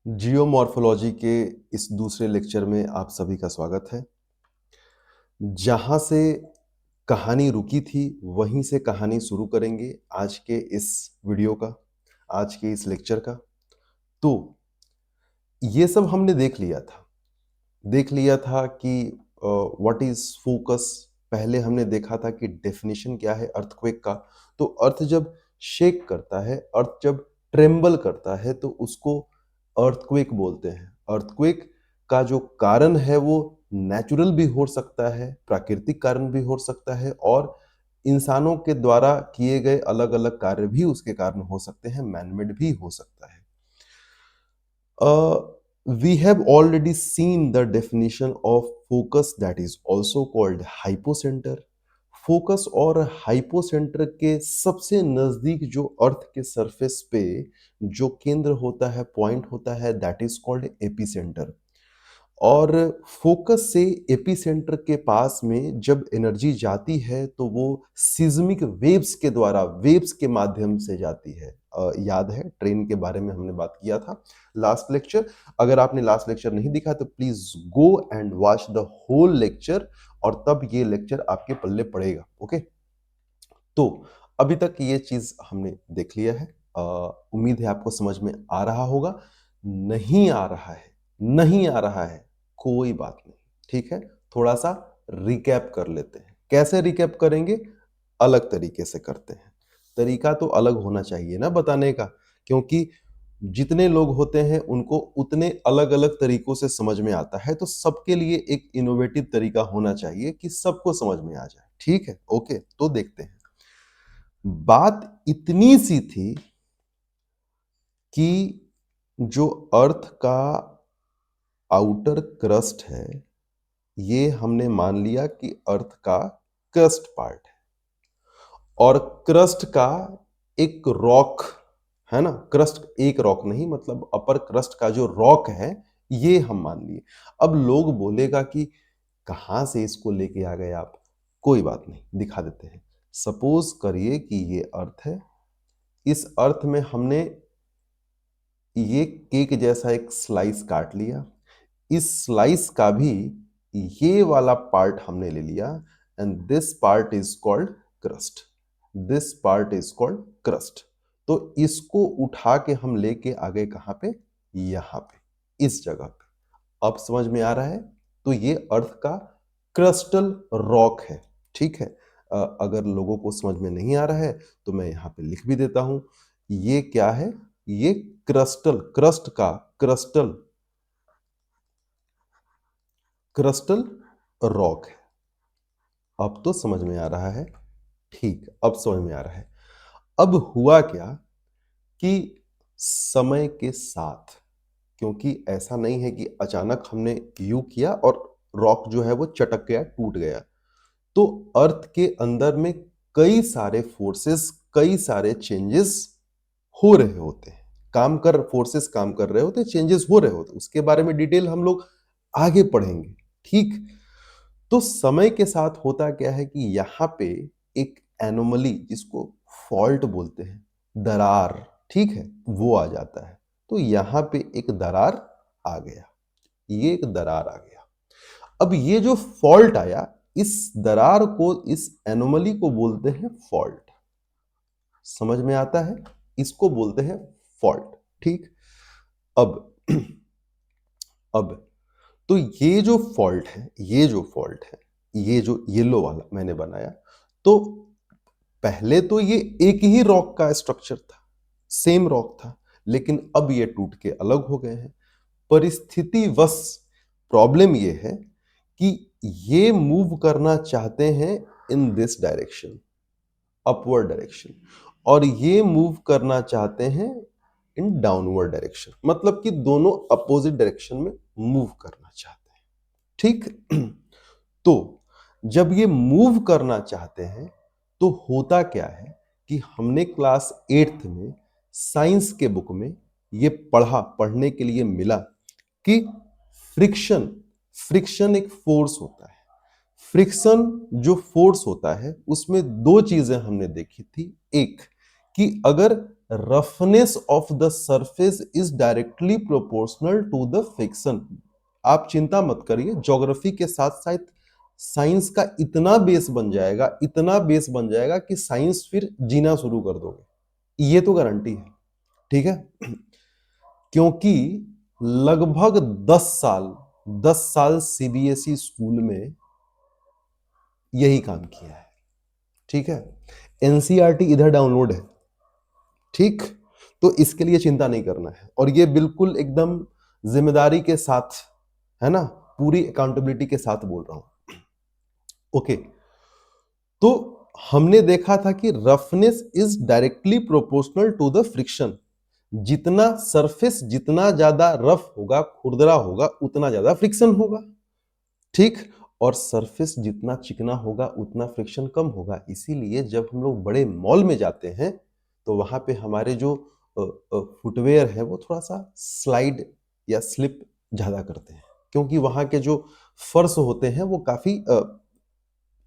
Geomorphology के इस दूसरे लेक्चर में आप सभी का स्वागत है। जहाँ से कहानी रुकी थी, वहीं से कहानी शुरू करेंगे आज के इस वीडियो का, आज के इस लेक्चर का। तो ये सब हमने देख लिया था। देख लिया था कि व्हाट इज़ फोकस। पहले हमने देखा था कि डेफिनिशन क्या है अर्थक्वेक का। तो अर्थ जब शेक करता है, अर्थ जब ट्रेम्बल करता है, तो उसको अर्थक्वेक बोलते हैं। अर्थक्वेक का जो कारण है वो नेचुरल भी हो सकता है, प्राकृतिक कारण भी हो सकता है, और इंसानों के द्वारा किए गए अलग-अलग कार्य भी उसके कारण हो सकते हैं, मैन-मेड भी हो सकता है। We have already seen the definition of focus, that is also called hypocenter. Focus और हाइपोसेंटर के सबसे नजदीक जो अर्थ के सरफेस पे जो केंद्र होता है, पॉइंट होता है, दैट इज कॉल्ड एपिसेंटर। और फोकस से एपिसेंटर के पास में जब एनर्जी जाती है तो वो सिज्मिक वेव्स के द्वारा, वेव्स के माध्यम से जाती है। याद है ट्रेन के बारे में हमने बात किया था लास्ट लेक्चर। अगर आपने लास्ट लेक्चर नहीं दिखा तो please go and watch the whole lecture, और तब ये लेक्चर आपके पल्ले पड़ेगा। ओके, तो अभी तक ये चीज हमने देख लिया है। उम्मीद है आपको समझ में आ रहा होगा। नहीं आ रहा है, नहीं आ रहा है, कोई बात नहीं, ठीक है। थोड़ा सा रिकैप कर लेते हैं। कैसे रिकैप करेंगे? अलग तरीके से करते हैं। तरीका तो अलग होना चाहिए ना बताने का, क्योंकि जितने लोग होते हैं उनको उतने अलग अलग तरीकों से समझ में आता है। तो सबके लिए एक इनोवेटिव तरीका होना चाहिए कि सबको समझ में आ जाए। ठीक है, ओके, तो देखते हैं। बात इतनी सी थी कि जो अर्थ का आउटर क्रस्ट है, ये हमने मान लिया कि अर्थ का क्रस्ट पार्ट है, और क्रस्ट का एक रॉक है ना। क्रस्ट एक रॉक नहीं, मतलब अपर क्रस्ट का जो रॉक है ये हम मान लिए। अब लोग बोलेगा कि कहां से इसको लेके आ गए आप। कोई बात नहीं, दिखा देते हैं। सपोज करिए कि ये अर्थ है। इस अर्थ में हमने ये केक जैसा एक स्लाइस काट लिया। इस स्लाइस का भी ये वाला पार्ट हमने ले लिया, and this part is called crust. This part is called crust. तो इसको उठा के हम लेके आ गए कहां पे? यहां पे, इस जगह पे। अब समझ में आ रहा है? तो ये अर्थ का क्रस्टल रॉक है। ठीक है। अगर लोगों को समझ में नहीं आ रहा है तो मैं यहां पे लिख भी देता हूं। ये क्या है? ये क्रस्टल, क्रस्ट का क्रस्टल, क्रिस्टल रॉक है। अब तो समझ में आ रहा है। ठीक, अब समझ में आ रहा है। अब हुआ क्या कि समय के साथ, क्योंकि ऐसा नहीं है कि अचानक हमने यू किया और रॉक जो है वो चटक गया, टूट गया। तो अर्थ के अंदर में कई सारे फोर्सेस, कई सारे चेंजेस हो रहे होते हैं। फोर्सेस काम कर रहे होते हैं, चेंजेस हो रहे होते हैं। उसके बारे में डिटेल हम लोग आगे पढ़ेंगे। ठीक। तो समय के साथ होता क्या है कि यहाँ पे एक एनोमली, जिसको फॉल्ट बोलते हैं, दरार, ठीक है, वो आ जाता है। तो यहाँ पे एक दरार आ गया, ये एक दरार आ गया। अब ये जो फॉल्ट आया, इस दरार को, इस एनोमली को बोलते हैं फॉल्ट। समझ में आता है? इसको बोलते हैं फॉल्ट। ठीक। अब अब तो ये जो फॉल्ट है, ये जो फॉल्ट है, ये जो येलो वाला मैंने बनाया, तो पहले तो ये एक ही रॉक का स्ट्रक्चर था, सेम रॉक था, लेकिन अब ये टूट के अलग हो गए हैं। परिस्थितिवश प्रॉब्लम ये है कि ये मूव करना चाहते हैं in this direction, upward direction, और ये मूव करना चाहते हैं इन डाउनवर्ड डायरेक्शन, मतलब कि दोनों अपोजिट डायरेक्शन में मूव करना चाहते हैं। ठीक। तो जब ये मूव करना चाहते हैं तो होता क्या है कि हमने क्लास 8th में साइंस के बुक में ये पढ़ने के लिए मिला कि फ्रिक्शन, फ्रिक्शन एक फोर्स होता है। फ्रिक्शन जो फोर्स होता है उसमें दो चीजें हमने देखी थी। एक, कि अगर roughness of the surface is directly proportional to the friction. आप चिंता मत करिए, ज्योग्राफी के साथ साथ साइंस का इतना बेस बन जाएगा, इतना बेस बन जाएगा कि साइंस फिर जीना शुरू कर दोगे, ये तो गारंटी है। ठीक है, क्योंकि लगभग 10 साल सीबीएसई स्कूल में यही काम किया है। ठीक है, एनसीईआरटी इधर डाउनलोड है। ठीक, तो इसके लिए चिंता नहीं करना है, और ये बिल्कुल एकदम जिम्मेदारी के साथ, है ना, पूरी अकाउंटेबिलिटी के साथ बोल रहा हूं। ओके, तो हमने देखा था कि roughness is directly proportional to the friction. जितना सरफेस जितना ज्यादा रफ होगा, खुरदरा होगा, उतना ज्यादा फ्रिक्शन होगा। ठीक, और सरफेस जितना चिकना होगा उतना फ्रिक्शन कम होगा। इसीलिए जब हम लोग बड़े मॉल में जाते हैं तो वहां पे हमारे जो फुटवेयर है वो थोड़ा सा स्लाइड या स्लिप ज्यादा करते हैं, क्योंकि वहां के जो फर्श होते हैं वो काफी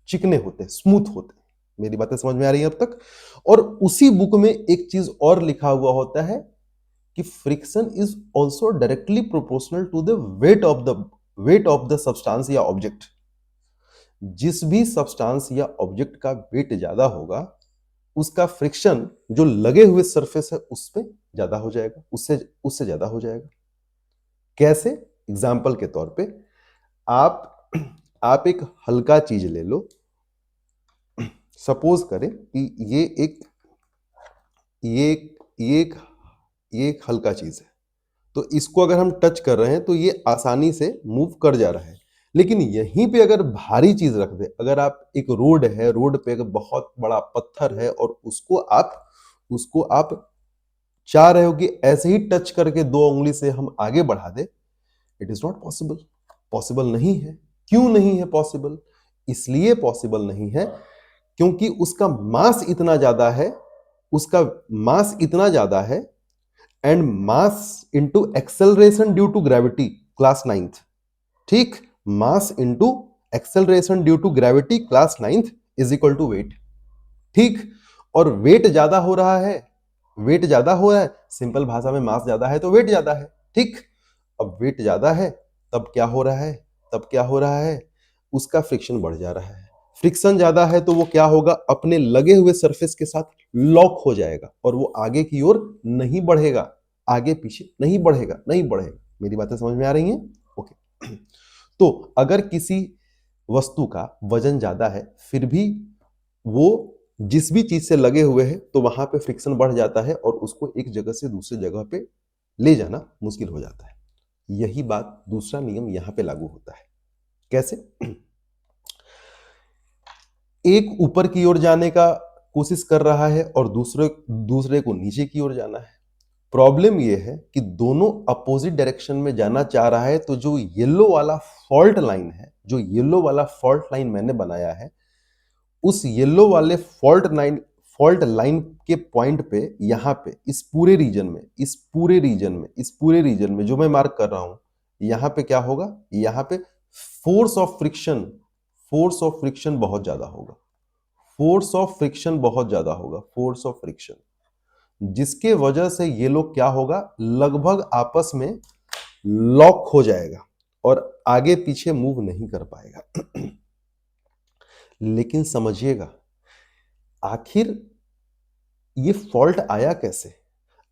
चिकने होते हैं, स्मूथ होते हैं। मेरी बातें समझ में आ रही हैं अब तक? और उसी बुक में एक चीज और लिखा हुआ होता है कि friction is also directly proportional to the weight of the substance या ऑब्जेक्ट। जिस भी सब्सटेंस या ऑब्जेक्ट का वेट ज्यादा होगा उसका फ्रिक्शन जो लगे हुए सरफेस है उस पे ज्यादा हो जाएगा, उससे उससे ज्यादा हो जाएगा। कैसे? एग्जाम्पल के तौर पे आप एक हल्का चीज ले लो। सपोज करें कि ये एक हल्का चीज है, तो इसको अगर हम टच कर रहे हैं तो ये आसानी से मूव कर जा रहा है। लेकिन यहीं पे अगर भारी चीज रख दे, अगर आप एक रोड है, रोड पे अगर बहुत बड़ा पत्थर है और उसको आप चाह रहे हो कि ऐसे ही टच करके 2 उंगली से हम आगे बढ़ा दे, it is not possible. Possible नहीं है। क्यों नहीं है पॉसिबल? इसलिए पॉसिबल नहीं है क्योंकि उसका मास इतना ज्यादा है, उसका मास इतना ज्यादा है, and mass into acceleration due to gravity, class 9th। ठीक, mass into acceleration due to gravity class 9th is equal to weight. ठीक, और वेट ज्यादा हो रहा है, वेट ज्यादा हो रहा है, सिंपल भाषा में मास ज्यादा है तो वेट ज्यादा है। ठीक, अब वेट ज्यादा है तब क्या हो रहा है? तब क्या हो रहा है? उसका फ्रिक्शन बढ़ जा रहा है। फ्रिक्शन ज्यादा है तो वो क्या होगा? अपने लगे हुए सरफेस के साथ लॉक हो जाएगा और वो आगे की ओर नहीं बढ़ेगा, आगे पीछे नहीं बढ़ेगा, नहीं बढ़ेगा। मेरी बातें समझ में आ रही हैं? ओके। तो अगर किसी वस्तु का वजन ज्यादा है फिर भी वो जिस भी चीज से लगे हुए हैं तो वहां पे फ्रिक्शन बढ़ जाता है और उसको एक जगह से दूसरी जगह पे ले जाना मुश्किल हो जाता है। यही बात दूसरा नियम यहां पे लागू होता है। कैसे? एक ऊपर की ओर जाने का कोशिश कर रहा है और दूसरे को नीचे की ओर जाना है। प्रॉब्लम यह है कि दोनों अपोजिट डायरेक्शन में जाना चाह रहा है, तो जो येलो वाला फॉल्ट लाइन है, जो येलो वाला फॉल्ट लाइन मैंने बनाया है, उस येलो वाले फॉल्ट लाइन के पॉइंट पे, यहां पे इस पूरे रीजन में जो मैं मार्क कर रहा हूं, यहां पे क्या होगा? यहां पे फोर्स ऑफ फ्रिक्शन बहुत ज्यादा होगा। फोर्स ऑफ फ्रिक्शन जिसके वजह से ये लोग क्या होगा? लगभग आपस में लॉक हो जाएगा और आगे पीछे मूव नहीं कर पाएगा। लेकिन समझिएगा, आखिर ये फॉल्ट आया कैसे?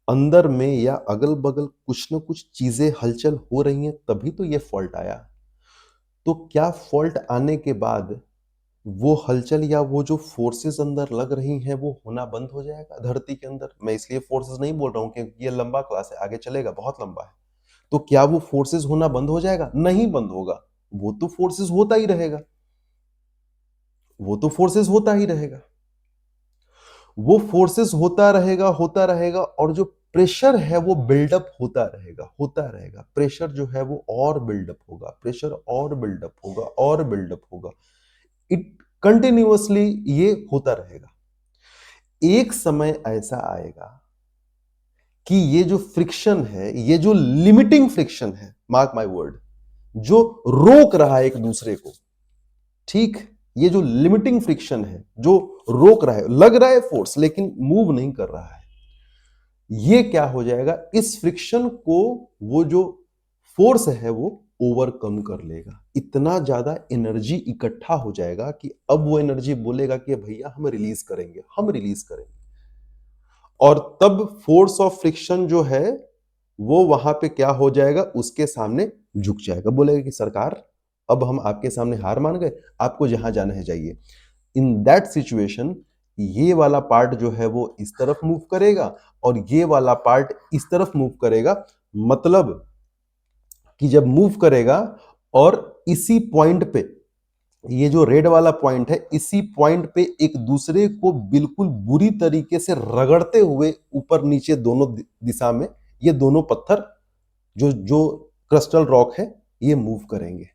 अंदर में या अगल बगल कुछ न कुछ चीजें हलचल हो रही हैं तभी तो ये फॉल्ट आया। तो क्या फॉल्ट आने के बाद वो हलचल या वो जो फोर्सेस अंदर लग रही हैं वो होना बंद हो जाएगा धरती के अंदर? मैं इसलिए फोर्सेस नहीं बोल रहा हूं क्योंकि ये लंबा क्लास है, आगे चलेगा, बहुत लंबा है। तो क्या वो फोर्सेस होना बंद हो जाएगा? नहीं बंद होगा। वो तो फोर्सेस होता ही रहेगा, वो तो फोर्सेस होता ही रहेगा, वो फोर्सेस होता रहेगा और जो प्रेशर है वो बिल्डअप होता रहेगा। प्रेशर जो है वो और बिल्डअप होगा, प्रेशर और बिल्डअप होगा और बिल्डअप होगा। इट कंटिन्यूअसली ये होता रहेगा। एक समय ऐसा आएगा कि ये जो फ्रिक्शन है, ये जो लिमिटिंग फ्रिक्शन है, मार्क माय वर्ड, जो रोक रहा है एक दूसरे को, ठीक, ये जो लिमिटिंग फ्रिक्शन है जो रोक रहा है, लग रहा है फोर्स लेकिन मूव नहीं कर रहा है, ये क्या हो जाएगा, इस फ्रिक्शन को वो जो फोर्स है वो ओवरकम कर लेगा। इतना ज्यादा एनर्जी इकट्ठा हो जाएगा कि अब वो एनर्जी बोलेगा कि भैया हम रिलीज करेंगे, हम रिलीज करेंगे। और तब फोर्स ऑफ फ्रिक्शन जो है वो वहां पे क्या हो जाएगा, उसके सामने झुक जाएगा, बोलेगा कि सरकार अब हम आपके सामने हार मान गए, आपको जहां जाना है जाइए। इन दैट सिचुएशन ये वाला पार्ट जो है वो इस तरफ मूव करेगा और ये वाला पार्ट इस तरफ मूव करेगा। मतलब कि जब मूव करेगा और इसी पॉइंट पे, ये जो रेड वाला पॉइंट है, इसी पॉइंट पे एक दूसरे को बिल्कुल बुरी तरीके से रगड़ते हुए ऊपर नीचे दोनों दिशा में ये दोनों पत्थर जो जो क्रिस्टल रॉक है ये मूव करेंगे।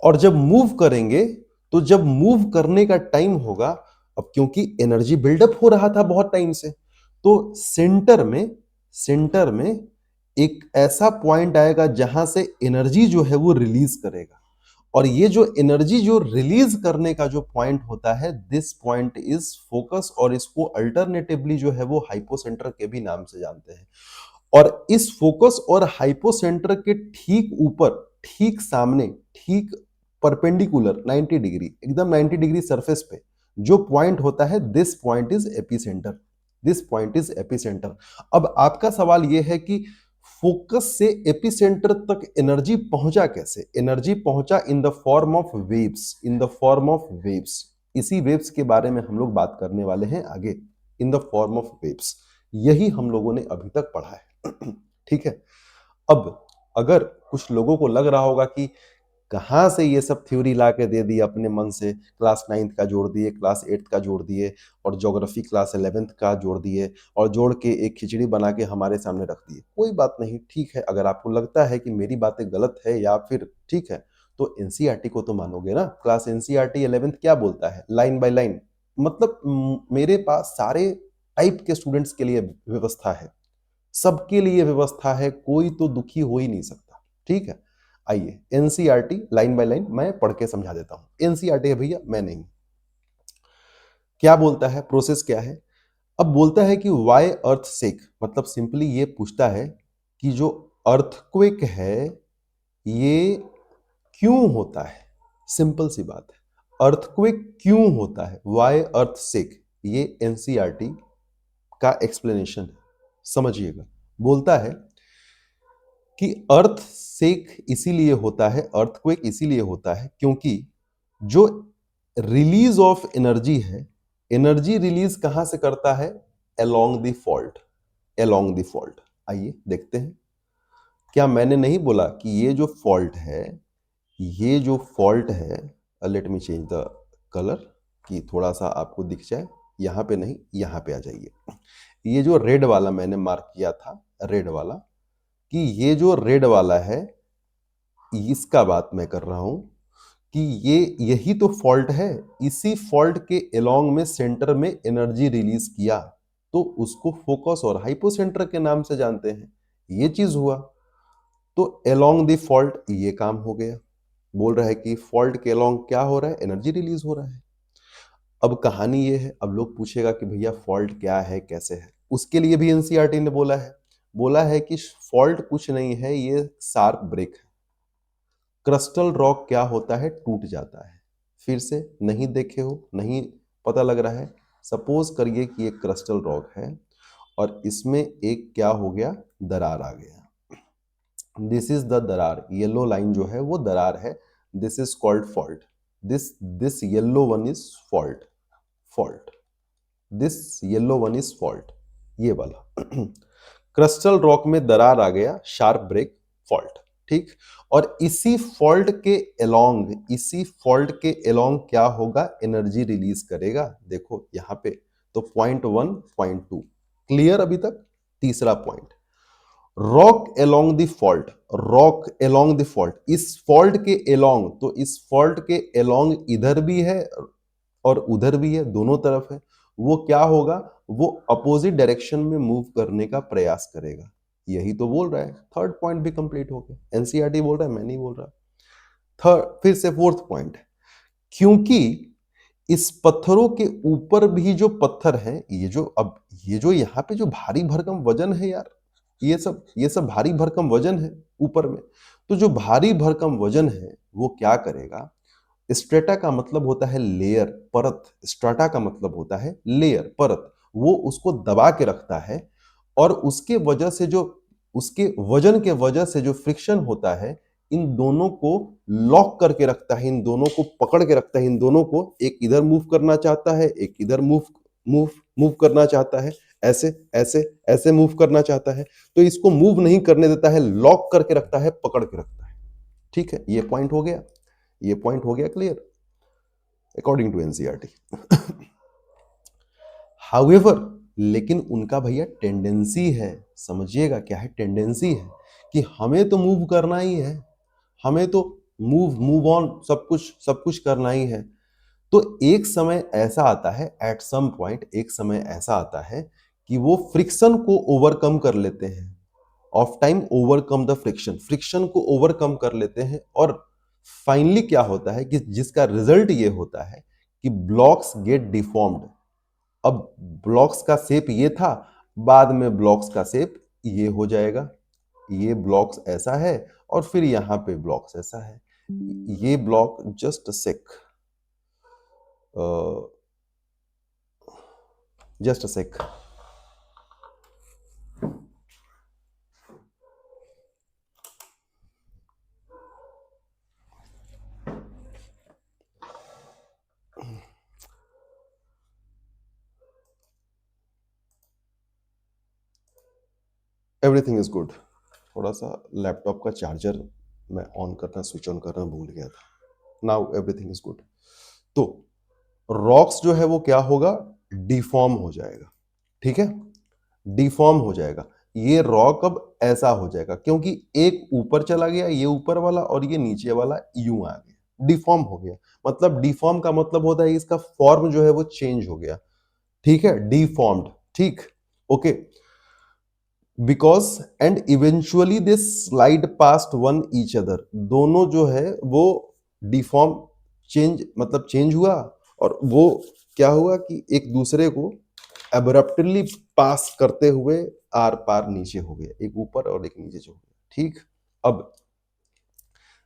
और जब मूव करेंगे तो जब मूव करने का टाइम होगा, अब क्योंकि एनर्जी बिल्डअप हो रहा था बहुत टाइम से, तो सेंटर में एक ऐसा पॉइंट आएगा जहां से एनर्जी जो है वो रिलीज करेगा। और ये जो एनर्जी जो रिलीज करने का जो पॉइंट होता है, दिस पॉइंट इज फोकस, और इसको अल्टरनेटिवली जो है वो हाइपोसेंटर के भी नाम से जानते हैं। और इस फोकस और हाइपोसेंटर के ठीक ऊपर, ठीक सामने, ठीक परपेंडिकुलर 90 डिग्री, एकदम 90 डिग्री सरफेस पे जो पॉइंट होता है, this point is epicentre, this point is epicentre. अब आपका सवाल यह है कि फोकस से एपिसेंटर तक एनर्जी पहुंचा कैसे? एनर्जी पहुंचा in the form of waves, in the form of waves. इसी वेव्स के बारे में हम लोग बात करने वाले हैं आगे, in the form of waves. यही हम लोगों ने अभी तक पढ़ा है। ठीक है। अब अगर कुछ लोगों को लग रहा होगा कि कहां से ये सब थ्योरी ला के दे दी अपने मन से, क्लास 9th का जोड़ दिए, क्लास 8th का जोड़ दिए, और ज्योग्राफी क्लास 11th का जोड़ दिए, और जोड़ के एक खिचड़ी बना के हमारे सामने रख दिए। कोई बात नहीं, ठीक है। अगर आपको लगता है कि मेरी बातें गलत है या फिर ठीक है, तो एनसीईआरटी को तो मानोगे ना। क्लास एनसीईआरटी 11th क्या बोलता है, लाइन बाय लाइन। मतलब मेरे पास सारे टाइप के स्टूडेंट्स के लिए व्यवस्था है, सबके लिए व्यवस्था है, कोई तो दुखी हो ही नहीं सकता। ठीक है। आइए एनसीईआरटी लाइन बाय लाइन मैं पढ़ के समझा देता हूं। एनसीईआरटी है भैया, मैं नहीं। क्या बोलता है, प्रोसेस क्या है? अब बोलता है कि वाई अर्थ सेक, मतलब सिंपली ये पूछता है कि जो अर्थक्वेक है ये क्यों होता है। सिंपल सी बात है, अर्थक्वेक क्यों होता है, वाई अर्थ सेक। ये एनसीईआरटी का एक्सप्लेनेशन है, समझिएगा। बोलता है कि अर्थ सेक इसीलिए होता है, अर्थक्वेक इसीलिए होता है क्योंकि जो रिलीज ऑफ एनर्जी है, एनर्जी रिलीज कहां से करता है, along the fault, along the fault. आइए देखते हैं। क्या मैंने नहीं बोला कि ये जो फॉल्ट है, ये जो फॉल्ट है, let me change the colour कि थोड़ा सा आपको दिख जाए। यहां पे नहीं, यहां पे आ जाइए। ये जो रेड वाला मैंने मार्क किया था, रेड वाला, कि ये जो रेड वाला है इसका बात मैं कर रहा हूं कि ये यही तो फॉल्ट है। इसी फॉल्ट के अलोंग में सेंटर में एनर्जी रिलीज किया, तो उसको फोकस और हाइपोसेंटर के नाम से जानते हैं। ये चीज हुआ, तो अलोंग द फॉल्ट ये काम हो गया। बोल रहा है कि फॉल्ट के अलोंग क्या हो रहा है, एनर्जी रिलीज हो रहा है। अब कहानी ये है, अब लोग पूछेगा कि भैया फॉल्ट क्या है, कैसे है। उसके लिए भी एनसीईआरटी ने बोला है कि फॉल्ट कुछ नहीं है, ये शार्प ब्रेक है। क्रिस्टल रॉक क्या होता है, टूट जाता है। फिर से नहीं देखे हो, नहीं पता लग रहा है। सपोज करिए कि एक क्रिस्टल रॉक है और इसमें एक क्या हो गया, दरार आ गया। दिस इज द दरार, येलो लाइन जो है वो दरार है। This is called fault. This yellow one is fault, fault. This yellow one is fault, ये वाला। क्रिस्टल रॉक में दरार आ गया, शार्प ब्रेक, फॉल्ट। ठीक। और इसी फॉल्ट के अलोंग, इसी फॉल्ट के अलोंग क्या होगा, एनर्जी रिलीज करेगा। देखो यहां पे तो पॉइंट 1, पॉइंट 2 क्लियर अभी तक। तीसरा point, rock along the fault, rock along the fault, इस फॉल्ट के अलोंग, तो इस फॉल्ट के अलोंग इधर भी है और उधर भी है, दोनों तरफ है। वो क्या होगा, वो अपोजिट डायरेक्शन में मूव करने का प्रयास करेगा। यही तो बोल रहा है। थर्ड पॉइंट भी कंप्लीट हो गया। एनसीईआरटी बोल रहा है, मैं नहीं बोल रहा। थर्ड, फिर से फोर्थ पॉइंट, क्योंकि इस पत्थरों के ऊपर भी जो पत्थर हैं, ये जो यहाँ पे जो भारी भरकम वजन है यार, ये सब भारी भरकम वजन है ऊपर में। तो जो भारी भरकम वजन है वो क्या करेगा, स्ट्रेटा का मतलब होता है लेयर, परत। स्ट्राटा का मतलब होता है लेयर, परत। वो उसको दबा के रखता है और उसके वजन के वजह से जो फ्रिक्शन होता है, इन दोनों को लॉक करके रखता है, इन दोनों को पकड़ के रखता है। इन दोनों को, एक इधर मूव करना चाहता है, एक इधर मूव मूव करना चाहता है, ऐसे ऐसे ऐसे मूव करना चाहता है, तो इसको मूव नहीं करने देता है, लॉक करके रखता है, पकड़ के रखता है। ठीक है, ये पॉइंट हो गया, ये पॉइंट हो गया clear according to NCERT. However, लेकिन उनका भैया टेंडेंसी है, समझिएगा क्या है टेंडेंसी है, कि हमें तो मूव करना ही है, हमें तो मूव मूव ऑन, सब कुछ करना ही है। तो एक समय ऐसा आता है, एट सम पॉइंट एक समय ऐसा आता है कि वो फ्रिक्शन को ओवरकम कर लेते हैं। Of time overcome the friction, friction को ओवरकम कर लेते हैं, और फाइनली क्या होता है कि जिसका रिजल्ट ये होता है कि ब्लॉक्स गेट डिफॉर्म्ड। अब ब्लॉक्स का शेप ये था, बाद में ब्लॉक्स का शेप ये हो जाएगा, ये ब्लॉक्स ऐसा है और फिर यहां पे ब्लॉक्स ऐसा है। ये block, just sec, just sec, everything is good. थोड़ा सा लैपटॉप का चार्जर मैं ऑन करना, स्विच ऑन करना भूल गया था। Now everything is good. तो रॉक्स जो है वो क्या होगा, डिफॉर्म हो जाएगा। ठीक है, डिफॉर्म हो जाएगा। ये रॉक अब ऐसा हो जाएगा, क्योंकि एक ऊपर चला गया, ये ऊपर वाला, और ये नीचे वाला यूं आ गया, डिफॉर्म हो गया। मतलब डिफॉर्म का मतलब होता है इसका फॉर्म जो है वो चेंज हो गया। ठीक है, डिफॉर्म्ड। ठीक, okay. Because and eventually they slide past one each other, दोनों जो है वो डिफॉर्म, चेंज मतलब चेंज हुआ, और वो क्या हुआ कि एक दूसरे को एब्रप्टली पास करते हुए आर पार नीचे हो गया, एक ऊपर और एक नीचे हो गया। ठीक, अब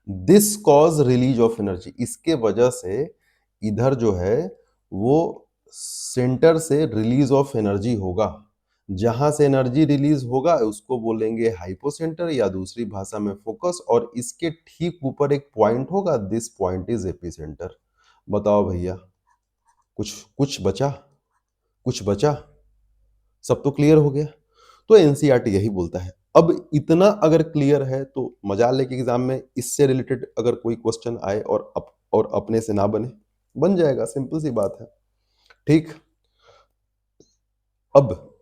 this cause release of energy, इसके वजह से इधर जो है वो सेंटर से रिलीज ऑफ एनर्जी होगा। जहां से एनर्जी रिलीज होगा उसको बोलेंगे हाइपोसेंटर, या दूसरी भाषा में फोकस, और इसके ठीक ऊपर एक पॉइंट होगा, दिस पॉइंट इज एपिसेंटर। बताओ भैया, कुछ कुछ बचा, कुछ बचा? सब तो क्लियर हो गया। तो एनसीईआरटी यही बोलता है। अब इतना अगर क्लियर है तो मजा लेके एग्जाम में इससे रिलेटेड अगर कोई क्वेश्चन आए और अपने से ना बने, बन जाएगा, सिंपल सी बात है। ठीक, अब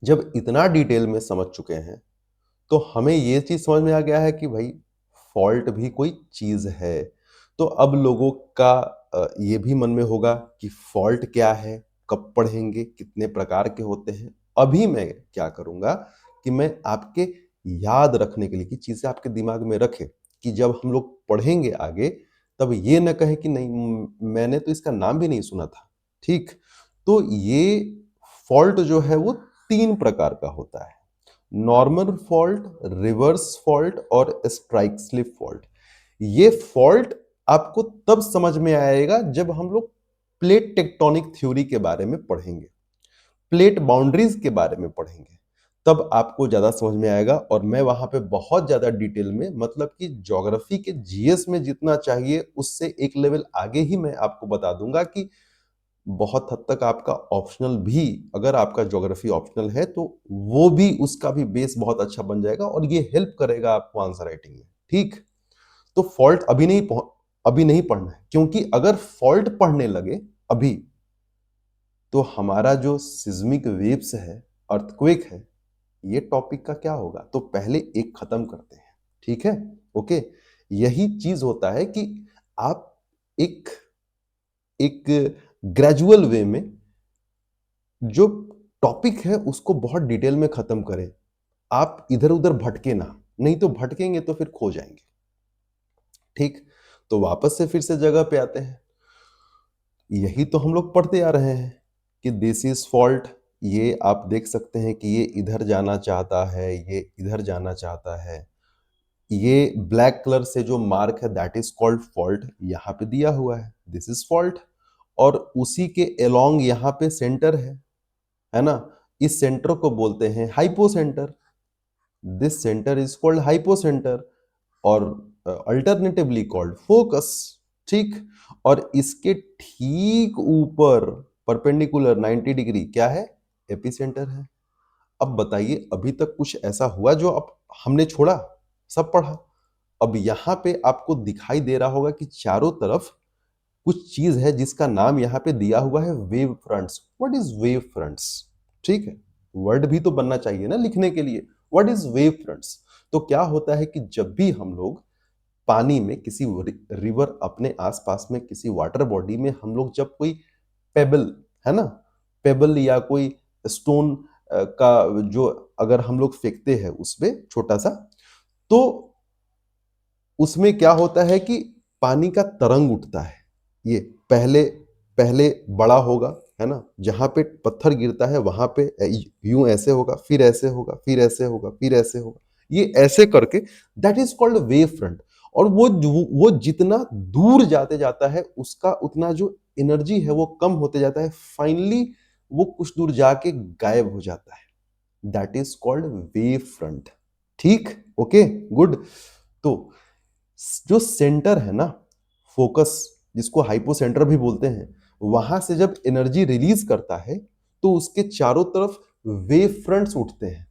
जब इतना डिटेल में समझ चुके हैं तो हमें ये चीज समझ में आ गया है कि भाई फॉल्ट भी कोई चीज है। तो अब लोगों का ये भी मन में होगा कि फॉल्ट क्या है, कब पढ़ेंगे, कितने प्रकार के होते हैं। अभी मैं क्या करूंगा कि मैं आपके याद रखने के लिए, कि चीजें आपके दिमाग में रखे, कि जब हम लोग पढ़ेंगे आगे तब ये न कहे कि नहीं मैंने तो इसका नाम भी नहीं सुना था। ठीक, तो ये फॉल्ट जो है वो तीन प्रकार का होता है, नॉर्मल फॉल्ट, रिवर्स फॉल्ट और स्ट्राइक स्लिप फॉल्ट। ये फॉल्ट आपको तब समझ में आएगा जब हम लोग प्लेट टेक्टोनिक थ्योरी के बारे में पढ़ेंगे, प्लेट बाउंड्रीज के बारे में पढ़ेंगे, तब आपको ज्यादा समझ में आएगा। और मैं वहां पे बहुत ज्यादा डिटेल में, मतलब कि ज्योग्राफी के जीएस में जितना चाहिए उससे एक लेवल आगे ही मैं आपको बता दूंगा कि बहुत हद तक आपका ऑप्शनल भी, अगर आपका ज्योग्राफी ऑप्शनल है तो वो भी, उसका भी बेस बहुत अच्छा बन जाएगा और ये हेल्प करेगा आपको आंसर राइटिंग में। ठीक, तो फॉल्ट अभी नहीं पढ़ना है, क्योंकि अगर फॉल्ट पढ़ने लगे अभी तो हमारा जो सिज्मिक वेव्स है, अर्थक्वेक है, ये टॉपिक का क्या होगा। तो पहले एक खत्म करते हैं, ठीक है, ओके। यही चीज होता है कि आप एक एक ग्रेजुअल वे में जो टॉपिक है उसको बहुत डिटेल में खत्म करें। आप इधर उधर भटके ना, नहीं तो भटकेंगे तो फिर खो जाएंगे। ठीक, तो वापस से फिर से जगह पे आते हैं। यही तो हम लोग पढ़ते आ रहे हैं कि दिस इज फॉल्ट। ये आप देख सकते हैं कि ये इधर जाना चाहता है, ये इधर जाना चाहता है। ये ब्लैक कलर से जो मार्क है दैट इज कॉल्ड फॉल्ट, यहाँ पे दिया हुआ है दिस इज फॉल्ट। और उसी के अलोंग यहाँ पे सेंटर है ना? इस सेंटर को बोलते हैं hypocentre. This centre is called hypocentre और अल्टरनेटिवली कॉल्ड फोकस। ठीक। और इसके ठीक ऊपर परपेंडिकुलर 90 डिग्री क्या है? एपिसेंटर है। अब बताइए अभी तक कुछ ऐसा हुआ जो अब हमने छोड़ा? सब पढ़ा। अब यहां पे आपको दिखाई दे रहा होगा कि चारों तरफ कुछ चीज है जिसका नाम यहाँ पे दिया हुआ है wave fronts. What is wave fronts? ठीक है, वर्ड भी तो बनना चाहिए ना लिखने के लिए। What is wave fronts? तो क्या होता है कि जब भी हम लोग पानी में किसी रिवर, अपने आसपास में किसी वाटर बॉडी में हम लोग जब कोई पेबल, है ना, पेबल या कोई स्टोन का जो अगर हम लोग फेंकते हैं उसमें छोटा सा, तो उसमें क्या होता है कि पानी का तरंग उठता है। ये पहले पहले बड़ा होगा, है ना, जहां पे पत्थर गिरता है वहां पे यूं ऐसे होगा, फिर ऐसे होगा, फिर ऐसे होगा, फिर ऐसे होगा, ये ऐसे करके that is called wave front. और वो जितना दूर जाते जाता है उसका उतना जो एनर्जी है वो कम होते जाता है, फाइनली वो कुछ दूर जाके गायब हो जाता है। That is called wave front. ठीक, ओके, गुड। तो जो सेंटर है ना, फोकस, जिसको हाइपोसेंटर भी बोलते हैं, वहां से जब एनर्जी रिलीज करता है तो उसके चारों तरफ वेव फ्रंट्स उठते हैं।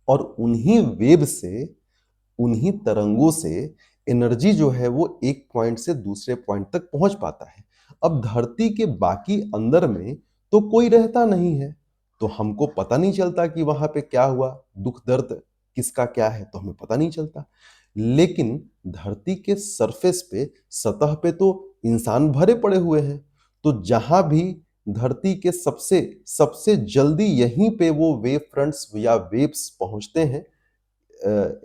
और उन्हीं वेव से, उन्हीं तरंगों से एनर्जी जो है वो एक पॉइंट से दूसरे पॉइंट तक पहुंच पाता है। अब धरती के बाकी अंदर में तो कोई रहता नहीं है, तो हमको पता नहीं चलता कि वहां पे क्या हुआ, दुख दर्द किसका क्या है तो हमें पता नहीं चलता। लेकिन धरती के सरफेस पे, सतह पे तो इंसान भरे पड़े हुए हैं। तो जहां भी धरती के सबसे सबसे जल्दी यहीं पे वो वेव फ्रंट्स या वेव्स पहुंचते हैं,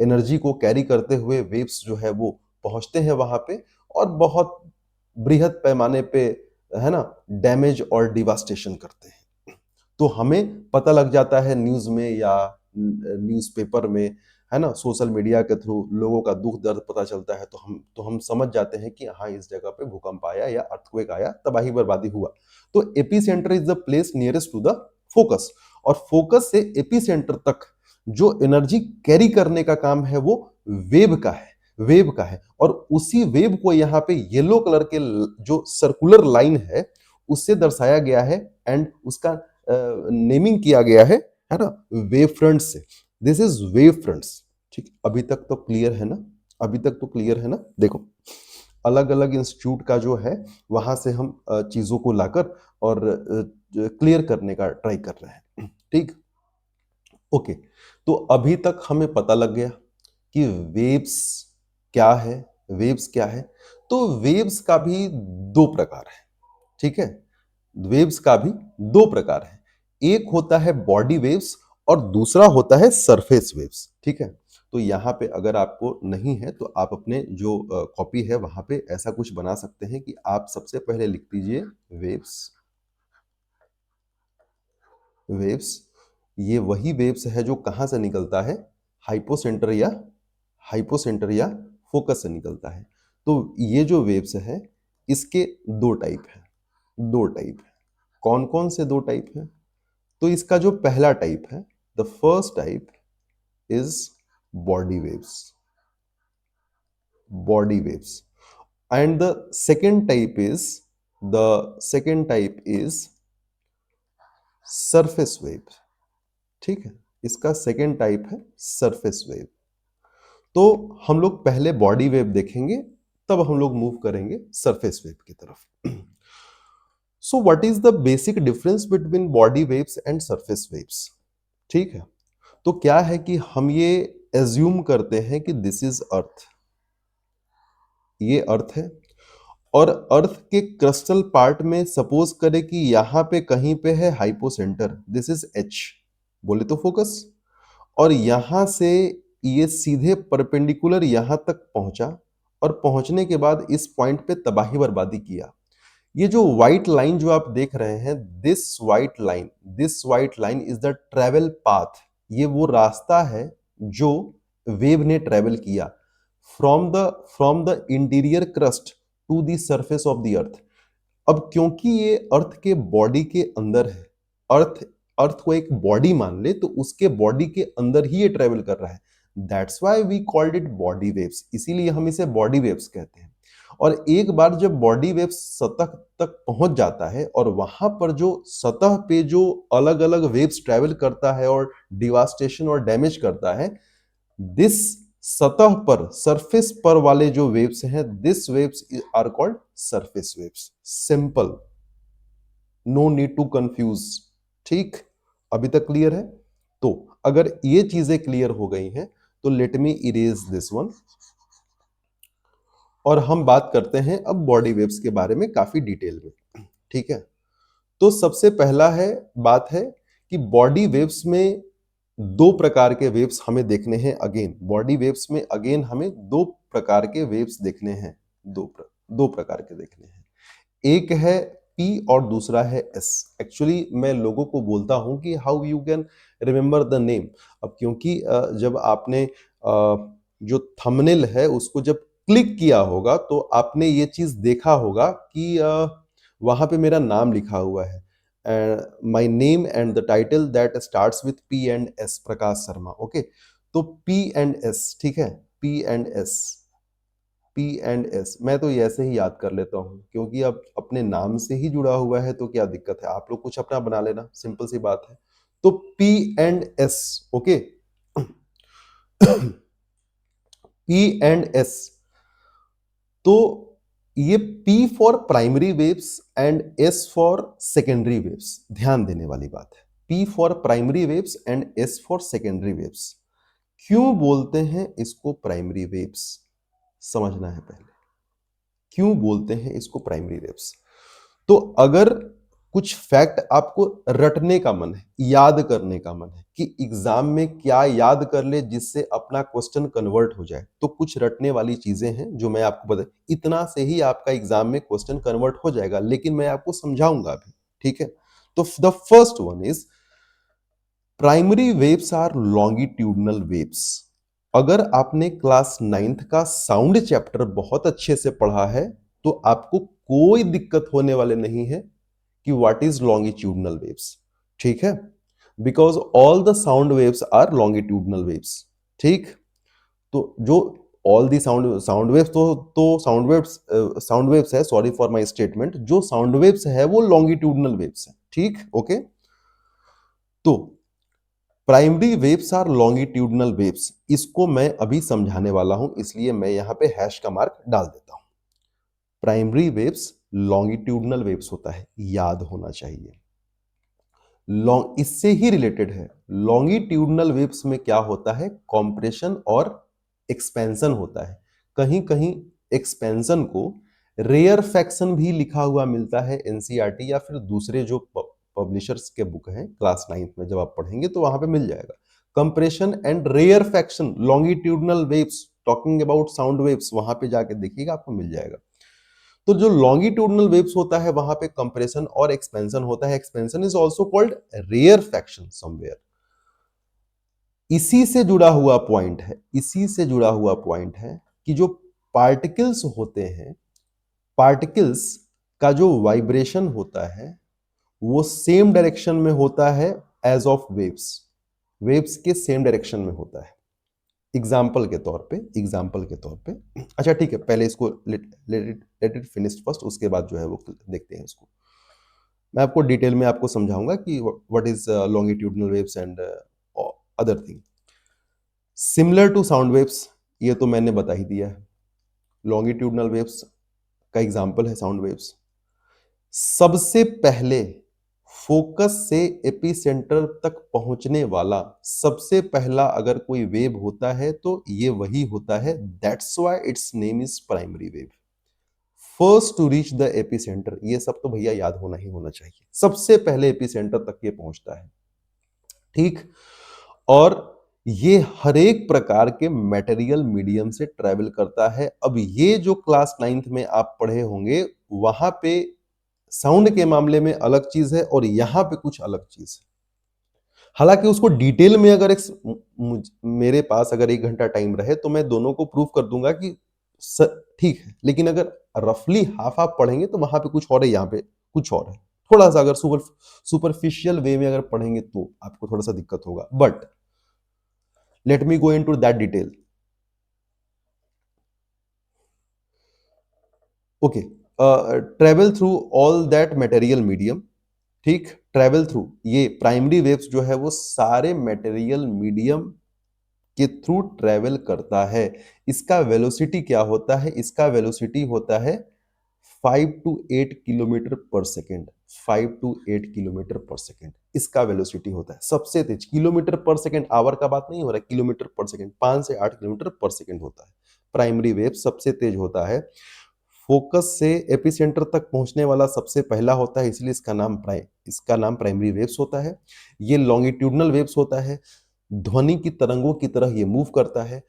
एनर्जी को कैरी करते हुए वेव्स जो है वो पहुंचते हैं वहां पे, और बहुत बृहद पैमाने पे, है ना, डैमेज और डिवास्टेशन करते हैं। तो हमें पता लग जाता है न्यूज में या न्यूज़पेपर में, है ना, सोशल मीडिया के थ्रू लोगों का दुख दर्द पता चलता है, तो हम समझ जाते हैं कि हाँ इस जगह पे भूकंप आया या अर्थक्वेक आया, तबाही बर्बादी हुआ। तो epicentre is the place nearest to the focus. और फोकस से एपीसेंटर तक जो एनर्जी कैरी करने का काम है वो वेव का है, वेव का है। और उसी वेव को यहाँ पे येलो कलर के जो सर्कुलर लाइन है उससे दर्शाया गया है, एंड उसका नेमिंग किया गया है ना, वेव फ्रंट्स से। This is wave fronts. ठीक, अभी तक तो क्लियर है ना? अभी तक तो क्लियर है ना? देखो, अलग अलग इंस्टीट्यूट का जो है वहां से हम चीजों को लाकर और क्लियर करने का ट्राई कर रहे हैं। ठीक, ओके। तो अभी तक हमें पता लग गया कि वेव्स क्या है, वेव्स क्या है। तो वेव्स का भी दो प्रकार है। ठीक है, वेव्स का भी दो प्रकार है। एक होता है बॉडी वेव्स और दूसरा होता है सरफेस वेव्स। ठीक है, तो यहाँ पे अगर आपको नहीं है तो आप अपने जो कॉपी है वहां पे ऐसा कुछ बना सकते हैं कि आप सबसे पहले लिख दीजिए वेव्स। वेव्स, ये वही वेव्स है जो कहाँ से निकलता है? हाइपोसेंटर या हाइपोसेंटर या फोकस से निकलता है। तो ये जो वेव्स है इसके दो टाइप है, दो टाइप है। कौन कौन से दो टाइप है? तो इसका जो पहला टाइप है, the first type is body waves, body waves. And the second type is surface wave. ठीक है, इसका सेकेंड टाइप है सरफेस वेव। तो हम लोग पहले बॉडी वेव देखेंगे, तब हम लोग मूव करेंगे सरफेस वेव की तरफ। So what is the basic difference between body waves and surface waves? ठीक है, तो क्या है कि हम ये एज्यूम करते हैं कि दिस इज अर्थ, ये अर्थ है, और अर्थ के क्रिस्टल पार्ट में सपोज करें कि यहां पे कहीं पे है हाइपोसेंटर, दिस इज एच, बोले तो फोकस। और यहां से ये सीधे परपेंडिकुलर यहां तक पहुंचा, और पहुंचने के बाद इस पॉइंट पे तबाही बर्बादी किया। ये जो व्हाइट लाइन जो आप देख रहे हैं, this white line is the travel path. ये वो रास्ता है जो वेव ने ट्रेवल किया from the interior crust to the surface of the earth. अब क्योंकि ये अर्थ के बॉडी के अंदर है, अर्थ अर्थ को एक बॉडी मान ले तो उसके बॉडी के अंदर ही ये ट्रेवल कर रहा है। That's why we called it body waves, इसीलिए हम इसे बॉडी वेव्स कहते हैं। और एक बार जब बॉडी वेव्स सतह तक पहुंच जाता है और वहां पर जो सतह पे जो अलग अलग वेव्स ट्रेवल करता है और डिवास्टेशन और डैमेज करता है, दिस सतह पर सरफेस पर वाले जो वेव्स हैं, this waves are called surface waves. Simple, no need to confuse. ठीक, अभी तक क्लियर है? तो अगर ये चीजें क्लियर हो गई हैं तो let me erase this one और हम बात करते हैं अब बॉडी वेव्स के बारे में काफी डिटेल में। ठीक है, तो सबसे पहला है बात है कि बॉडी वेव्स में दो प्रकार के वेव्स हमें देखने हैं। अगेन बॉडी वेव्स में अगेन हमें दो प्रकार के वेव्स देखने हैं, दो प्रकार के देखने हैं। एक है P और दूसरा है S। एक्चुअली मैं लोगों को बोलता हूं कि how you can remember the name. अब क्योंकि जब आपने जो थंबनेल है उसको जब क्लिक किया होगा तो आपने ये चीज देखा होगा कि वहां पे मेरा नाम लिखा हुआ है, my name and the title that starts with P and S, Prakash Sharma. Okay, तो P एंड S, ठीक है, P and S, P and S मैं तो ये ऐसे ही याद कर लेता हूं क्योंकि अब अपने नाम से ही जुड़ा हुआ है तो क्या दिक्कत है, आप लोग कुछ अपना बना लेना, सिंपल सी बात है। तो P and S, okay. P and S, तो ये P for primary waves and S for secondary waves, ध्यान देने वाली बात है। P for primary waves and S for secondary waves. क्यों बोलते हैं इसको प्राइमरी वेव्स, समझना है पहले, क्यों बोलते हैं इसको प्राइमरी वेव्स। तो अगर कुछ फैक्ट आपको रटने का मन है, याद करने का मन है कि एग्जाम में क्या याद कर ले जिससे अपना क्वेश्चन कन्वर्ट हो जाए, तो कुछ रटने वाली चीजें हैं जो मैं आपको बता, इतना से ही आपका एग्जाम में क्वेश्चन कन्वर्ट हो जाएगा, लेकिन मैं आपको समझाऊंगा अभी। ठीक है, तो the first one is primary waves are longitudinal waves. अगर आपने क्लास 9th का साउंड चैप्टर बहुत अच्छे से पढ़ा है तो आपको कोई दिक्कत होने वाले नहीं है कि व्हाट इज लॉन्गिट्यूडनल वेव्स। ठीक है, because all the sound waves are longitudinal waves. ठीक, तो जो ऑल दी साउंड वेव्स तो साउंड वेव्स है, सॉरी फॉर माय स्टेटमेंट, जो साउंड वेव्स है वो लॉन्गिट्यूडनल वेव्स है। ठीक, ओके। तो primary waves are longitudinal waves, इसको मैं अभी समझाने वाला हूं, इसलिए मैं यहां पे हैश का मार्क डाल देता हूं। प्राइमरी वेव्स लॉन्गिट्यूडनल वेव्स होता है, याद होना चाहिए। लॉन्ग इससे ही रिलेटेड है। लॉन्गिट्यूडनल वेव्स में क्या होता है, कॉम्प्रेशन और एक्सपेंशन होता है। कहीं कहीं एक्सपेंशन को रेयर फैक्शन भी लिखा हुआ मिलता है एनसीईआरटी या फिर दूसरे जो पब्लिशर्स के बुक हैं, क्लास 9th में जब आप पढ़ेंगे तो वहां पे मिल जाएगा। Compression and rarefaction longitudinal waves, talking about sound waves, वहां पे जाके देखिएगा आपको मिल जाएगा। तो जो लॉन्गिट्यूडनल वेव्स होता है वहां पे कंप्रेशन और एक्सपेंशन होता है। Expansion is also called rarefaction somewhere. इसी से जुड़ा हुआ पॉइंट है, इसी से जुड़ा हुआ पॉइंट है कि जो पार्टिकल्स होते हैं, पार्टिकल्स का जो वाइब्रेशन होता है वो सेम डायरेक्शन में होता है एज ऑफ वेव्स, वेव्स के सेम डायरेक्शन में होता है। एग्जाम्पल के तौर पे अच्छा ठीक है, पहले इसको लेट इट फिनिश फर्स्ट, उसके बाद जो है वो देखते हैं इसको। मैं आपको डिटेल में आपको समझाऊंगा कि what is longitudinal waves and other thing similar to sound waves. ये तो मैंने बता ही दिया है। लॉन्गिट्यूडनल वेव्स का एग्जांपल है साउंड वेव्स। सबसे पहले फोकस से एपिसेंटर तक पहुंचने वाला सबसे पहला अगर कोई वेव होता है तो ये वही होता है। That's why its name is primary wave. First to reach the epicentre, ये सब तो भैया याद होना ही होना चाहिए। सबसे पहले एपिसेंटर तक ये पहुंचता है। ठीक, और ये हर एक प्रकार के मटेरियल मीडियम से ट्रेवल करता है। अब ये जो क्लास 9th में आप पढ़े होंगे वहां पे साउंड के मामले में अलग चीज है और यहां पे कुछ अलग चीज है। हालांकि उसको डिटेल में अगर मेरे पास अगर 1 घंटा टाइम रहे तो मैं दोनों को प्रूव कर दूंगा कि ठीक है, लेकिन अगर रफली हाफ हाफ पढ़ेंगे तो वहां पे कुछ और है, यहाँ पे कुछ और है। थोड़ा सा अगर सुपरफिशियल वे में अगर पढ़ेंगे तो आपको थोड़ा सा दिक्कत होगा, but let me go into that detail. Okay, travel through all that material medium. ठीक, ट्रेवल थ्रू, ये प्राइमरी वेव्स जो है वो सारे मटेरियल मीडियम के थ्रू ट्रेवल करता है। इसका वेलोसिटी क्या होता है? इसका वेलोसिटी होता है 5 to 8 किलोमीटर पर सेकेंड। 5 to 8 किलोमीटर पर सेकेंड इसका वेलोसिटी होता है, सबसे तेज। किलोमीटर पर सेकेंड, आवर का बात नहीं हो रहा है, किलोमीटर पर सेकेंड। 5 से 8 किलोमीटर पर सेकेंड होता है प्राइमरी वेव, सबसे तेज होता है। फोकस से एपिसेंटर तक पहुंचने वाला सबसे पहला होता है, इसलिए इसका नाम प्राइमरी वेव्स होता है। ये लॉन्गिट्यूडनल वेव्स होता है, ध्वनि की तरंगों की तरह ये मूव करता है।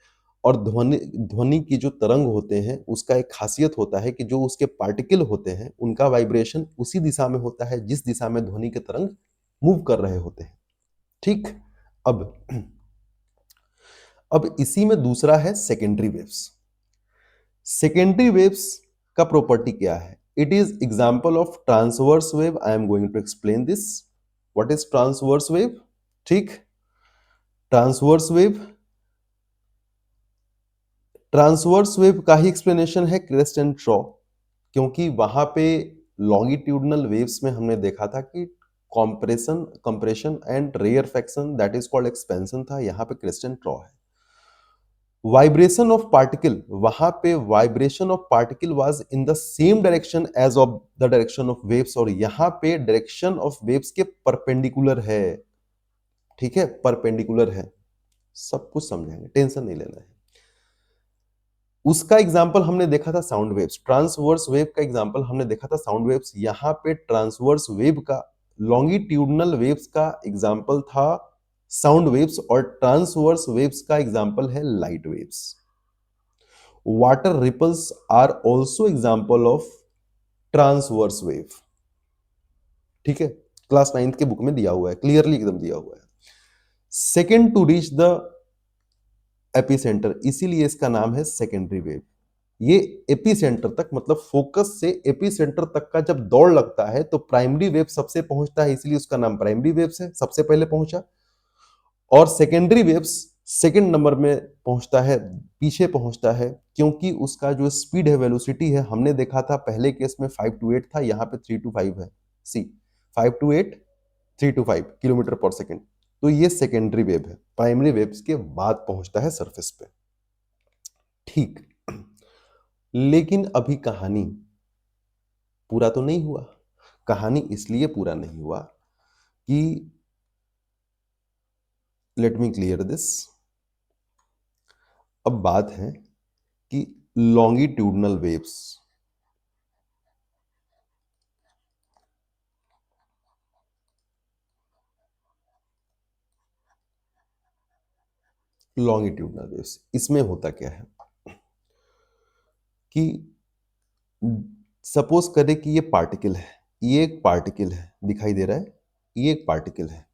और ध्वनि ध्वनि की जो तरंग होते हैं उसका एक खासियत होता है कि जो उसके पार्टिकल होते हैं उनका वाइब्रेशन उसी दिशा में होता है जिस दिशा में ध्वनि के तरंग मूव कर रहे होते हैं। ठीक, अब अब इसी में दूसरा है सेकेंडरी वेव्स। सेकेंडरी वेव्स का प्रॉपर्टी क्या है? It is example of transverse wave. I am going to explain this. What is transverse wave? ठीक, ट्रांसवर्स वेव, ट्रांसवर्स वेव का ही एक्सप्लेनेशन है क्रेस्ट एंड ट्रॉ, क्योंकि वहां पे लॉन्गिट्यूडनल वेव्स में हमने देखा था कि compression compression and rarefaction that is called expansion था, यहां पे क्रेस्ट एंड ट्रॉ है। वाइब्रेशन ऑफ पार्टिकल, वहां पे vibration of particle was in the same direction as of the direction of waves, और यहां पे डायरेक्शन ऑफ वेव्स के परपेंडिकुलर है। ठीक है, परपेंडिकुलर है, सब कुछ समझेंगे, टेंशन नहीं लेना है। उसका एग्जाम्पल हमने देखा था साउंड वेव्स, ट्रांसवर्स वेव का एग्जाम्पल हमने देखा था साउंड वेव्स। यहां पे ट्रांसवर्स वेव का, लॉन्गिट्यूडनल वेव्स का एग्जाम्पल था साउंड वेव्स, और ट्रांसवर्स वेव्स का एग्जाम्पल है light waves. Water ripples are also example of transverse wave. ठीक है, क्लास 9th के बुक में दिया हुआ है, क्लियरली एकदम दिया हुआ है। Second to reach the epicentre, इसीलिए इसका नाम है सेकेंडरी वेव। ये एपिसेंटर तक, मतलब फोकस से एपिसेंटर तक का जब दौड़ लगता है तो प्राइमरी वेव सबसे पहुंचता है, इसलिए उसका नाम प्राइमरी वेव्स है, सबसे पहले पहुंचा। और सेकेंडरी वेव्स सेकेंड नंबर में पहुंचता है, पीछे पहुंचता है, क्योंकि उसका जो स्पीड है, वेलोसिटी है, हमने देखा था पहले केस में 5 to 8 था, यहां पे 3 to 5 है। सी, 5 to 8, 3 to 5 किलोमीटर पर सेकेंड। तो ये सेकेंडरी वेव है, प्राइमरी वेव्स के बाद पहुंचता है सरफेस पे। ठीक, लेकिन अभी कहानी पूरा तो नहीं हुआ। कहानी इसलिए पूरा नहीं हुआ कि, लेट मी क्लियर दिस। अब बात है कि लॉन्गिट्यूडनल वेव्स, लॉन्गिट्यूडनल वेव्स इसमें होता क्या है कि सपोज करें कि ये पार्टिकल है, ये एक पार्टिकल है, दिखाई दे रहा है, ये एक पार्टिकल है।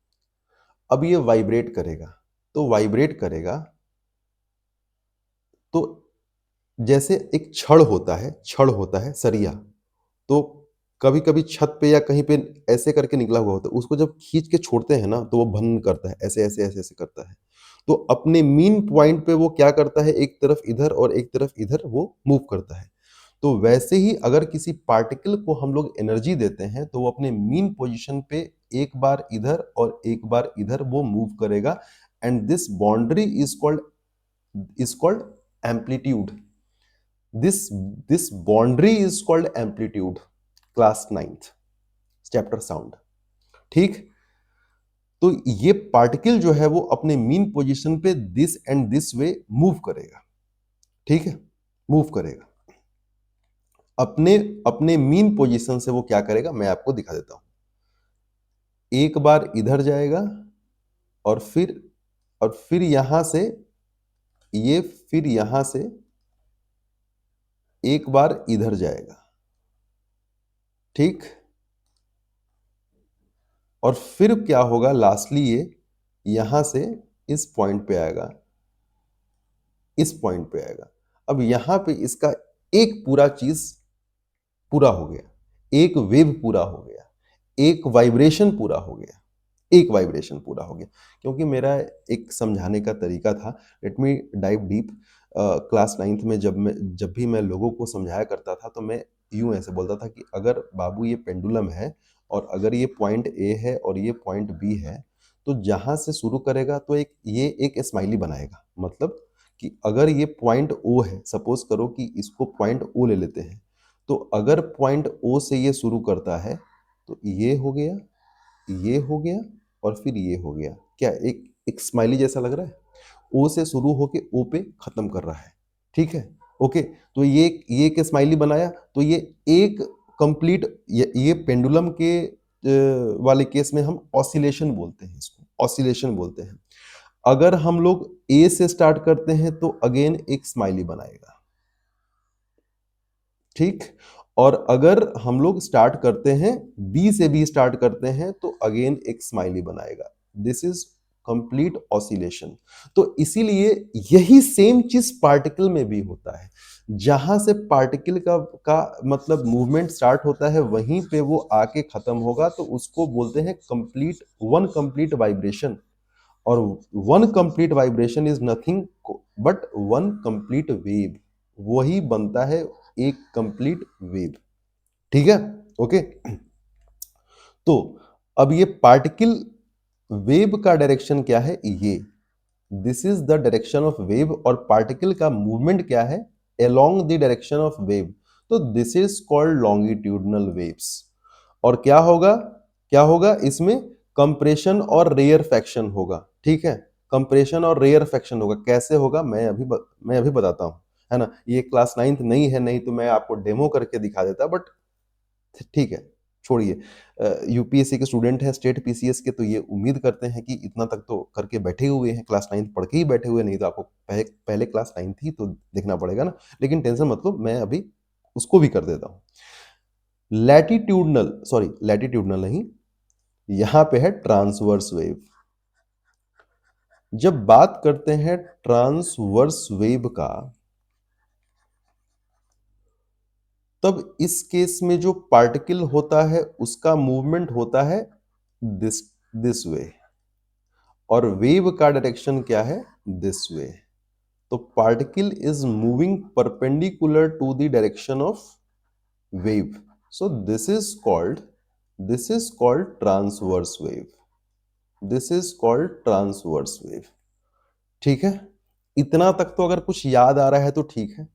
अब ये वाइब्रेट करेगा, तो वाइब्रेट करेगा तो जैसे एक छड़ होता है सरिया, तो कभी कभी छत पे या कहीं पे ऐसे करके निकला हुआ होता है, उसको जब खींच के छोड़ते हैं ना तो वो भन करता है, ऐसे ऐसे ऐसे ऐसे करता है। तो अपने मीन पॉइंट पे वो क्या करता है, एक तरफ इधर और एक तरफ इधर वो मूव करता है। तो वैसे ही अगर किसी पार्टिकल को हम लोग एनर्जी देते हैं तो वो अपने मीन पोजीशन पे एक बार इधर और एक बार इधर वो मूव करेगा, and this boundary is called amplitude. This boundary is called amplitude. Class 9th chapter sound. ठीक, तो ये पार्टिकल जो है वो अपने मीन पोजीशन पे this and this way move करेगा। ठीक है, मूव करेगा अपने अपने मीन पोजीशन से। वो क्या करेगा मैं आपको दिखा देता हूं। एक बार इधर जाएगा और फिर यहां से ये, फिर यहां से एक बार इधर जाएगा। ठीक, और फिर क्या होगा, लास्टली ये यहां से इस पॉइंट पे आएगा, इस पॉइंट पे आएगा। अब यहां पे इसका एक पूरा चीज पूरा हो गया, एक वेव पूरा हो गया, एक वाइब्रेशन पूरा हो गया, एक वाइब्रेशन पूरा हो गया। क्योंकि मेरा एक समझाने का तरीका था, let me dive deep. Class 9th में जब भी मैं लोगों को समझाया करता था तो मैं यूं ऐसे बोलता था कि अगर बाबू ये पेंडुलम है और अगर ये पॉइंट ए है और ये पॉइंट बी है, तो जहां से शुरू करेगा तो ये एक स्माइली बनाएगा। मतलब कि अगर ये पॉइंट ओ है, सपोज करो कि इसको पॉइंट ओ ले लेते हैं, तो अगर पॉइंट ओ से ये शुरू करता है तो ये हो गया, ये हो गया और फिर ये हो गया। क्या एक एक स्माइली जैसा लग रहा है? ओ से शुरू होके ओ पे खत्म कर रहा है। ठीक है, ओके। तो ये एक स्माइली बनाया, तो ये एक कंप्लीट, ये पेंडुलम के वाले केस में हम ऑसिलेशन बोलते हैं, इसको ऑसिलेशन बोलते हैं। अगर हम लोग ए से स्टार्ट करते हैं तो अगेन एक स्माइली बनाएगा। ठीक। और अगर हम लोग स्टार्ट करते हैं, बी से भी स्टार्ट करते हैं, तो अगेन एक स्माइली बनाएगा। This is complete oscillation. तो इसीलिए यही सेम चीज पार्टिकल में भी होता है। जहां से पार्टिकल का मतलब मूवमेंट स्टार्ट होता है, वहीं पे वो आके खत्म होगा, तो उसको बोलते हैं कंप्लीट, वन कंप्लीट वाइब्रेशन। और one complete vibration is nothing but one complete wave. वही बनता है एक कंप्लीट वेव। ठीक है, ओके। तो अब ये पार्टिकल वेव का डायरेक्शन क्या है, ये this is the direction of wave. और पार्टिकल का मूवमेंट क्या है, along the direction of wave. तो this is called longitudinal waves. और क्या होगा इसमें, कंप्रेशन और रेयर फैक्शन होगा। ठीक है, कंप्रेशन और रेयर फैक्शन होगा। कैसे होगा मैं अभी बताता हूं, है ना। ये क्लास 9th नहीं है, नहीं तो मैं आपको डेमो करके दिखा देता, बट ठीक है, छोड़िए। यूपीएससी के स्टूडेंट हैं, स्टेट पीसीएस के, तो ये उम्मीद करते हैं कि इतना तक तो करके बैठे हुए हैं, क्लास 9th पढ़ के ही बैठे हुए, नहीं तो आपको पहले क्लास 9th थी तो देखना पड़ेगा ना। लेकिन टेंशन मत लो, मैं अभी उसको भी कर देता हूँ। लैटिट्यूडनल नहीं, यहां पे है ट्रांसवर्स वेव। जब बात करते हैं ट्रांसवर्स वेव का, तब इस केस में जो पार्टिकल होता है उसका मूवमेंट होता है दिस दिस वे, और वेव का डायरेक्शन क्या है, दिस वे। तो particle is moving perpendicular to the direction of wave. So this is called transverse wave. This is called transverse wave. ठीक है, इतना तक तो अगर कुछ याद आ रहा है तो ठीक है।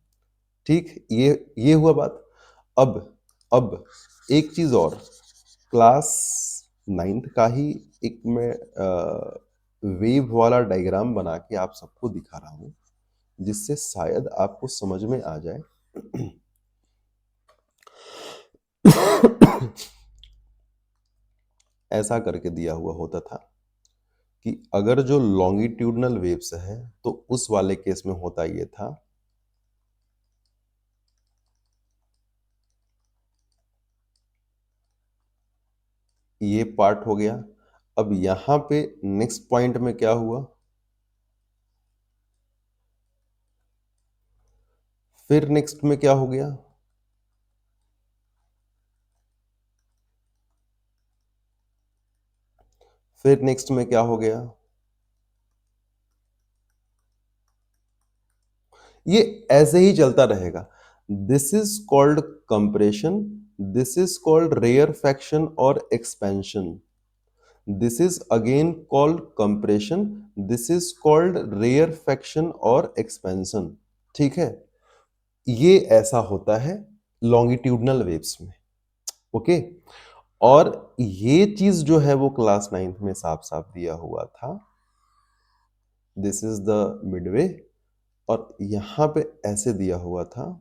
ठीक, ये हुआ बात। अब अब एक चीज और, क्लास 9th का ही एक मैं वेव वाला डायग्राम बना के आप सबको दिखा रहा हूं, जिससे शायद आपको समझ में आ जाए। ऐसा करके दिया हुआ होता था कि अगर जो लॉन्गिट्यूडनल वेव्स है तो उस वाले केस में होता ये था, ये पार्ट हो गया। अब यहां पे नेक्स्ट पॉइंट में क्या हुआ, फिर नेक्स्ट में क्या हो गया, फिर नेक्स्ट में क्या हो गया। ये ऐसे ही चलता रहेगा। This is called compression, this is called rarefaction और expansion. This is again called compression, this is called rarefaction और एक्सपेंशन। ठीक है, ये ऐसा होता है लॉन्गिट्यूडनल वेव्स में। ओके। और ये चीज जो है वो क्लास 9th में साफ साफ दिया हुआ था, दिस इज द मिडवे। और यहां पे ऐसे दिया हुआ था,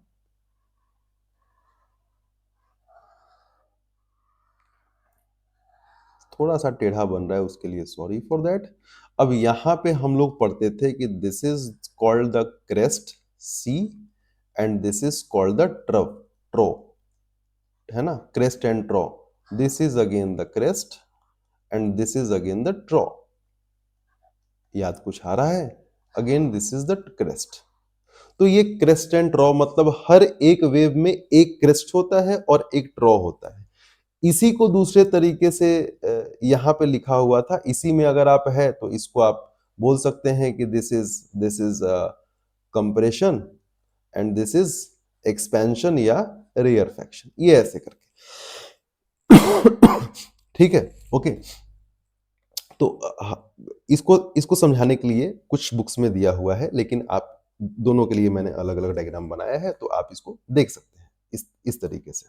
थोड़ा सा टेढ़ा बन रहा है, उसके लिए सॉरी फॉर दैट। अब यहां पे हम लोग पढ़ते थे कि this is called the crest, see, and this is called the trough, है ना, crest and trough. This is again the crest and this is again the trough. याद कुछ आ रहा है? Again this is the crest. तो ये crest and ट्रॉ मतलब हर एक वेव में एक क्रेस्ट होता है और एक ट्रॉ होता है। इसी को दूसरे तरीके से यहाँ पे लिखा हुआ था, इसी में अगर आप है तो इसको आप बोल सकते हैं कि this is compression and this is expansion या रेयरफेक्शन, ये ऐसे करके। ठीक है, ओके। तो इसको इसको समझाने के लिए कुछ बुक्स में दिया हुआ है, लेकिन आप दोनों के लिए मैंने अलग अलग डायग्राम बनाया है, तो आप इसको देख सकते हैं इस तरीके से।